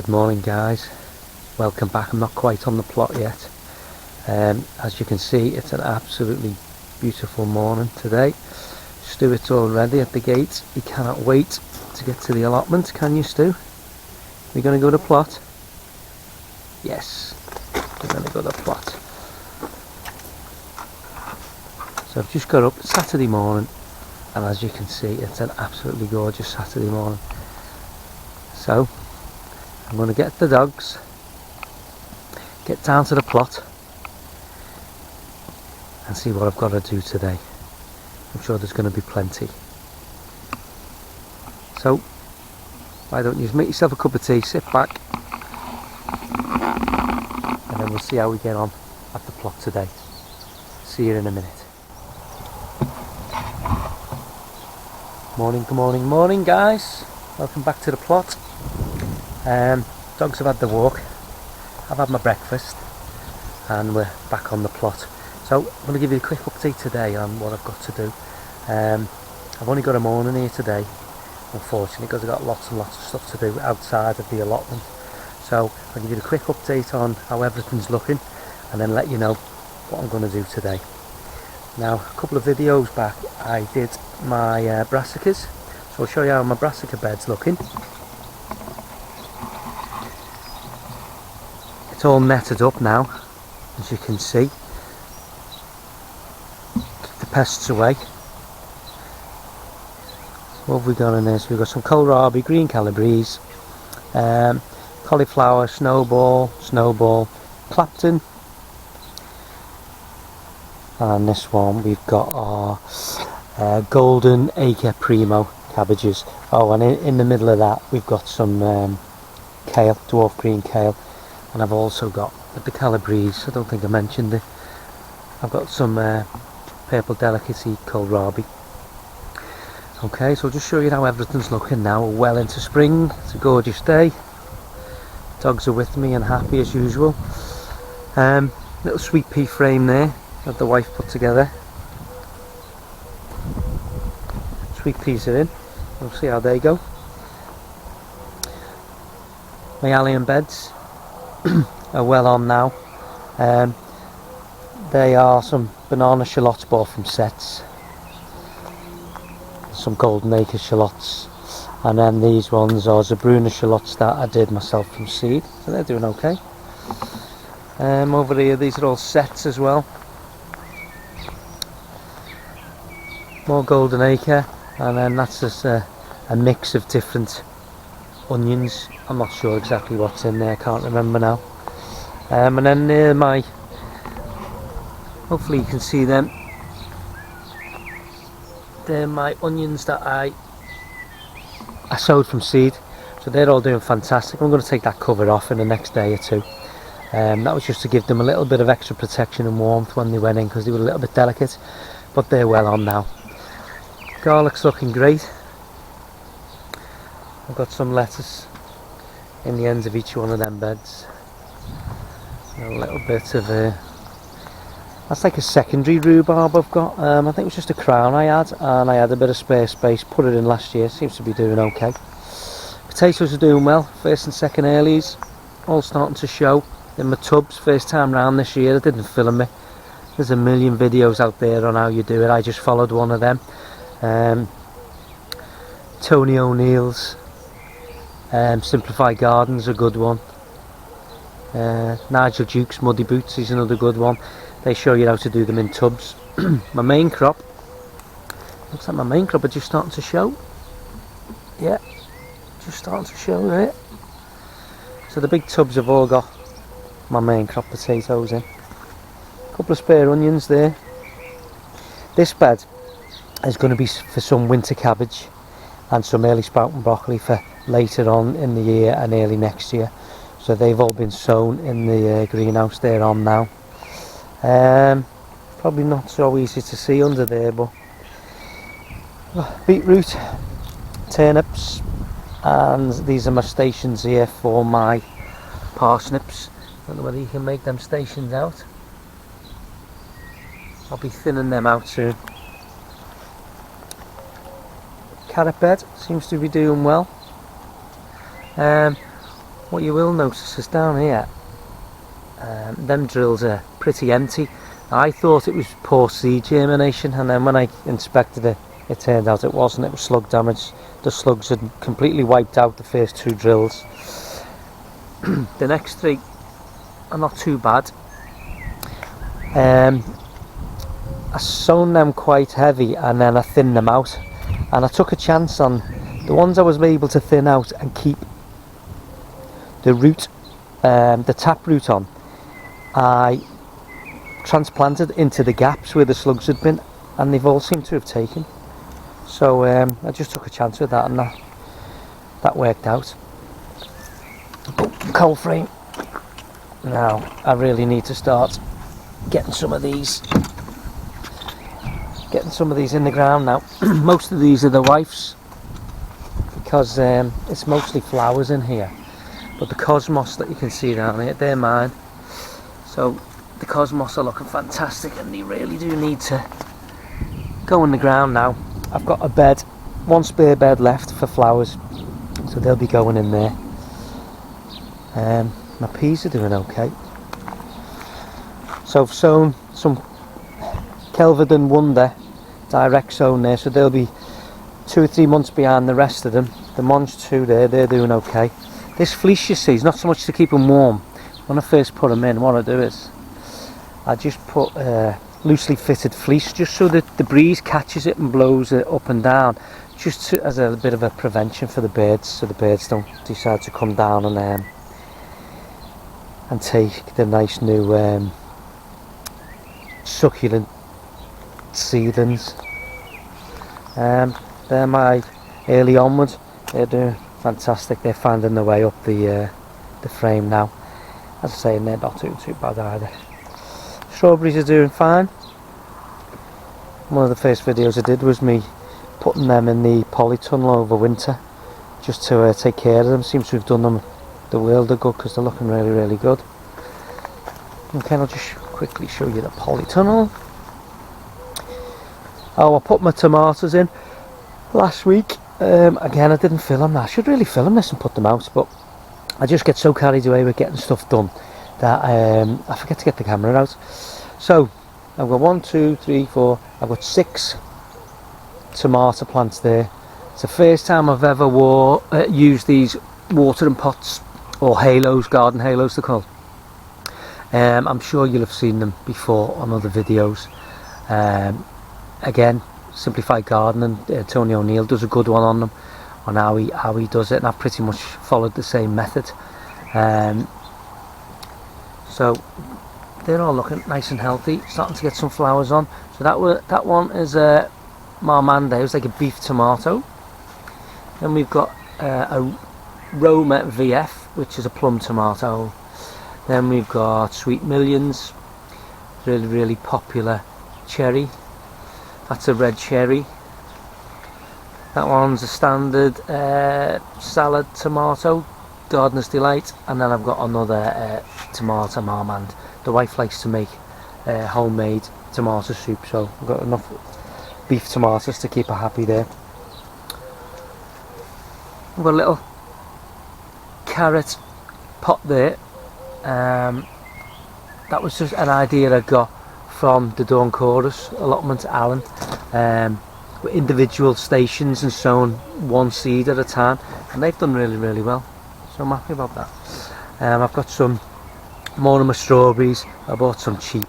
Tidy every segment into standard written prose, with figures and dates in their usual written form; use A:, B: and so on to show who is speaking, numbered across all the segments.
A: Good morning guys, welcome back. I'm not quite on the plot yet. As you can see, it's an absolutely beautiful morning today. Stuart's already at the gate. He cannot wait to get to the allotment. Can you, Stu? We're going to go to plot? Yes, we're going to go to plot. So I've just got up Saturday morning, and as you can see, it's an absolutely gorgeous Saturday morning. So I'm going to get the dogs, get down to the plot and see what I've got to do today. I'm sure there's going to be plenty. So why don't you just make yourself a cup of tea, sit back, and then we'll see how we get on at the plot today. See you in a minute. Morning guys, welcome back to the plot. Dogs have had the walk, I've had my breakfast, and we're back on the plot. So I'm going to give you a quick update today on what I've got to do. I've only got a morning here today, unfortunately, because I've got lots and lots of stuff to do outside of the allotment. So I'll give you a quick update on how everything's looking, and then let you know what I'm going to do today. Now, a couple of videos back I did my brassicas, so I'll show you how my brassica bed's looking. It's all netted up now, as you can see. Keep the pests away. What have we got in this? We've got some kohlrabi, green calabrese, cauliflower, snowball, Clapton, and this one we've got our golden acre primo cabbages. Oh, and in the middle of that we've got some kale, dwarf green kale. And I've also got, with the calabrese, I don't think I mentioned it, I've got some purple delicacy kohlrabi. Okay, so I'll just show you how everything's looking now. We're well into spring, it's a gorgeous day. Dogs are with me and happy as usual. Little sweet pea frame there that the wife put together. Sweet peas are in, we'll see how they go. My allium beds are well on now. They are some banana shallots bought from sets, some golden acre shallots, and then these ones are Zabruna shallots that I did myself from seed, so they're doing okay. Over here these are all sets as well, more golden acre, and then that's just a mix of different onions. I'm not sure exactly what's in there, I can't remember now. And then near my, hopefully you can see them, they're my onions that I sowed from seed, so they're all doing fantastic. I'm going to take that cover off in the next day or two. That was just to give them a little bit of extra protection and warmth when they went in, because they were a little bit delicate, but they're well on now. Garlic's looking great. I've got some lettuce in the ends of each one of them beds. A little bit of that's like a secondary rhubarb I've got. I think it was just a crown I had, and I had a bit of spare space, put it in last year, seems to be doing okay. Potatoes are doing well, first and second earlies, all starting to show in my tubs. First time round this year, I didn't film me. There's a million videos out there on how you do it, I just followed one of them. Tony O'Neill's Simplified Gardens, a good one. Nigel Duke's Muddy Boots is another good one. They show you how to do them in tubs. My main crop, looks like my main crop are just starting to show. Yeah, just starting to show there. So the big tubs have all got my main crop potatoes in. A couple of spare onions there. This bed is going to be for some winter cabbage and some early sprouting broccoli for later on in the year and early next year. So they've all been sown in the greenhouse they're on now. Probably not so easy to see under there, but beetroot, turnips, and these are my stations here for my parsnips. Don't know whether you can make them stations out. I'll be thinning them out soon. Carrot bed seems to be doing well. What you will notice is down here, them drills are pretty empty. I thought it was poor seed germination, and then when I inspected it, it turned out it wasn't. It was slug damage. The slugs had completely wiped out the first 2 drills. The next 3 are not too bad. I sown them quite heavy and then I thinned them out, and I took a chance on the ones I was able to thin out and keep the root, the tap root on. I transplanted into the gaps where the slugs had been, and they've all seemed to have taken. So I just took a chance with that, and that worked out. Cold frame. Now I really need to start getting some of these in the ground now. Most of these are the wife's, because it's mostly flowers in here, but the cosmos that you can see down here, they're mine. So the cosmos are looking fantastic, and they really do need to go in the ground now. I've got a bed, 1 spare bed left for flowers, so they'll be going in there. My peas are doing okay. So I've sown some Kelvedon Wonder direct sown there, so they'll be 2 or 3 months behind the rest of them. The Monge 2 there, they're doing okay. This fleece, you see, is not so much to keep them warm. When I first put them in, what I do is I just put loosely fitted fleece, just so that the breeze catches it and blows it up and down, just as a bit of a prevention for the birds, so the birds don't decide to come down and take the nice new succulent seedlings. They're my early onwards. They're doing fantastic. They're finding their way up the frame now. As I say, they're not doing too bad either. Strawberries are doing fine. One of the first videos I did was me putting them in the polytunnel over winter, just to take care of them. Seems to have done them the world of good, because they're looking really, really good. Okay, I'll just quickly show you the polytunnel. Oh, I put my tomatoes in last week. Again, I didn't fill them. I should really fill them this and put them out, but I just get so carried away with getting stuff done that I forget to get the camera out. So I've got 1, 2, 3, 4. I've got 6 tomato plants there. It's the first time I've ever used these watering pots, or halos, garden halos they're called. I'm sure you'll have seen them before on other videos. Again, Simplified Gardening, Tony O'Neill does a good one on them, on how he does it, and I've pretty much followed the same method. So they're all looking nice and healthy, starting to get some flowers on. So that one is Marmande. It was like a beef tomato. Then we've got a Roma VF, which is a plum tomato. Then we've got Sweet Millions, really, really popular cherry. That's a red cherry. That one's a standard salad tomato, Gardener's Delight. And then I've got another tomato Marmande. The wife likes to make homemade tomato soup, so I've got enough beef tomatoes to keep her happy there. I've got a little carrot pot there. That was just an idea I got from the Dawn Chorus allotment, Alan, with individual stations and sown 1 seed at a time, and they've done really, really well, so I'm happy about that. I've got some more of my strawberries. I bought some cheap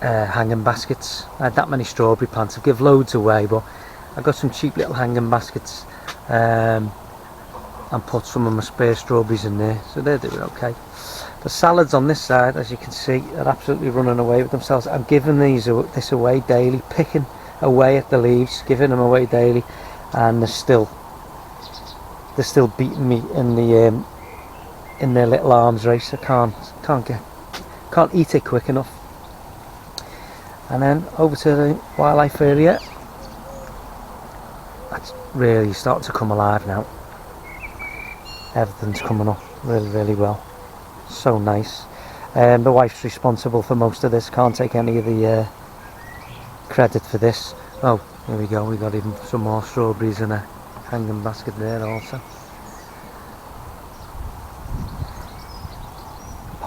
A: hanging baskets. I had that many strawberry plants. I give loads away, but I got some cheap little hanging baskets and put some of my spare strawberries in there, so they're doing okay. The salads on this side, as you can see, are absolutely running away with themselves. I'm giving this away daily, picking away at the leaves, giving them away daily, and they're still beating me in their little arms race. I can't eat it quick enough. And then over to the wildlife area. That's really starting to come alive now. Everything's coming up really, really well. So nice. The wife's responsible for most of this. Can't take any of the credit for this. Oh, here we go. We got even some more strawberries in a hanging basket there also.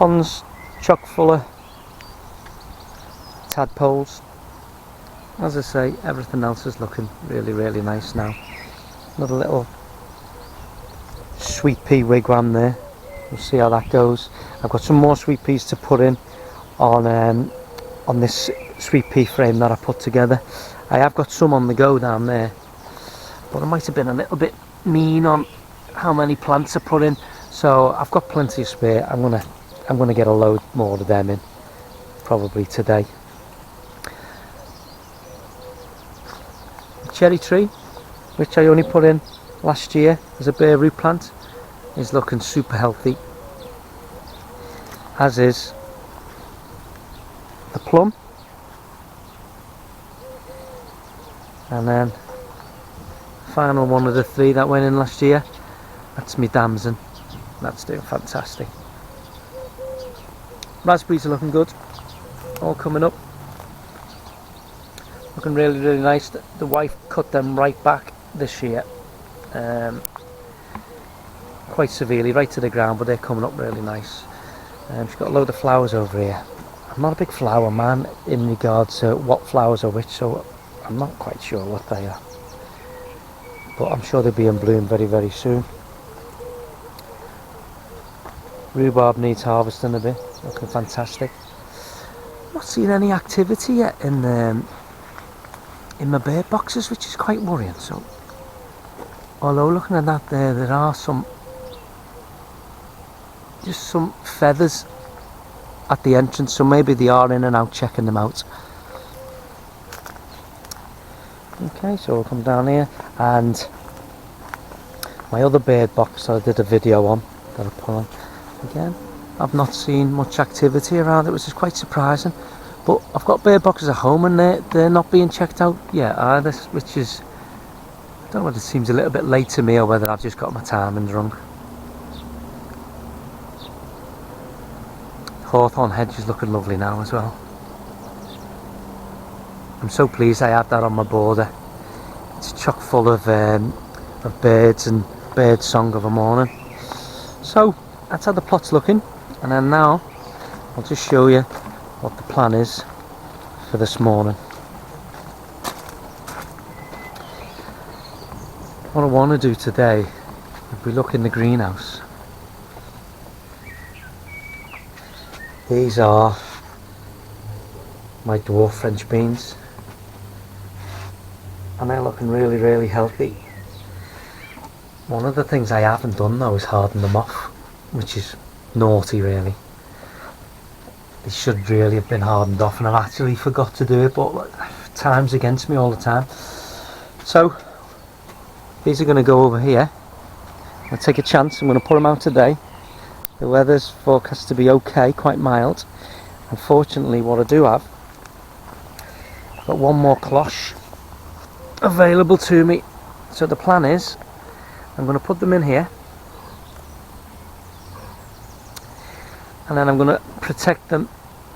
A: Pond's chock full of tadpoles. As I say, everything else is looking really, really nice now. Another little sweet pea wigwam there. We'll see how that goes. I've got some more sweet peas to put in on this sweet pea frame that I put together. I have got some on the go down there, but I might have been a little bit mean on how many plants I put in. So I've got plenty of spare. I'm gonna get a load more of them in probably today. The cherry tree, which I only put in last year as a bare root plant, is looking super healthy, as is the plum, and then final one of the 3 that went in last year, that's my damson. That's doing fantastic. Raspberries are looking good, all coming up, looking really, really nice. The wife cut them right back this year, quite severely, right to the ground, but they're coming up really nice. She's got a load of flowers over here. I'm not a big flower man in regards to what flowers are which, so I'm not quite sure what they are, but I'm sure they'll be in bloom very, very soon. Rhubarb needs harvesting a bit, looking fantastic. Not seeing any activity yet in my bird boxes, which is quite worrying. So although looking at that there are just some feathers at the entrance, so maybe they are in and out checking them out. Okay, so we'll come down here, and my other bird box that I did a video on, that I put on again, I've not seen much activity around it, which is quite surprising. But I've got bird boxes at home and they're not being checked out yet either, which is, I don't know whether it seems a little bit late to me or whether I've just got my timings wrong. Hawthorn hedge is looking lovely now as well. I'm so pleased I had that on my border. It's chock full of birds and bird song of a morning. So that's how the plot's looking, and then now I'll just show you what the plan is for this morning. What I want to do today, if we look in the greenhouse, these are my dwarf French beans, and they're looking really, really healthy. One of the things I haven't done though is harden them off, which is naughty really. They should really have been hardened off, and I've actually forgot to do it, but time's against me all the time. So these are going to go over here. I'll take a chance. I'm going to put them out today. The weather's forecast to be okay, quite mild. Unfortunately, what I do have, I've got one more cloche available to me. So the plan is, I'm going to put them in here, and then I'm going to protect them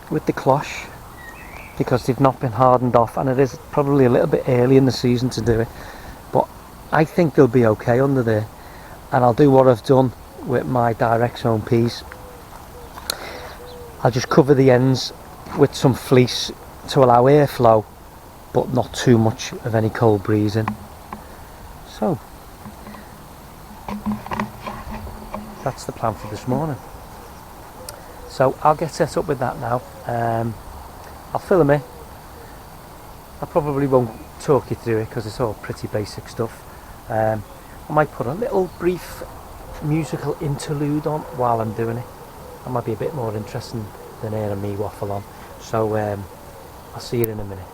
A: with the cloche because they've not been hardened off, and it is probably a little bit early in the season to do it, but I think they'll be okay under there. And I'll do what I've done with my direct sown peas. I'll just cover the ends with some fleece to allow airflow, but not too much of any cold breeze in. So that's the plan for this morning. So I'll get set up with that now. I'll film it. I probably won't talk you through it because it's all pretty basic stuff. I might put a little brief musical interlude on while I'm doing it. That might be a bit more interesting than hearing me waffle on. So I'll see you in a minute.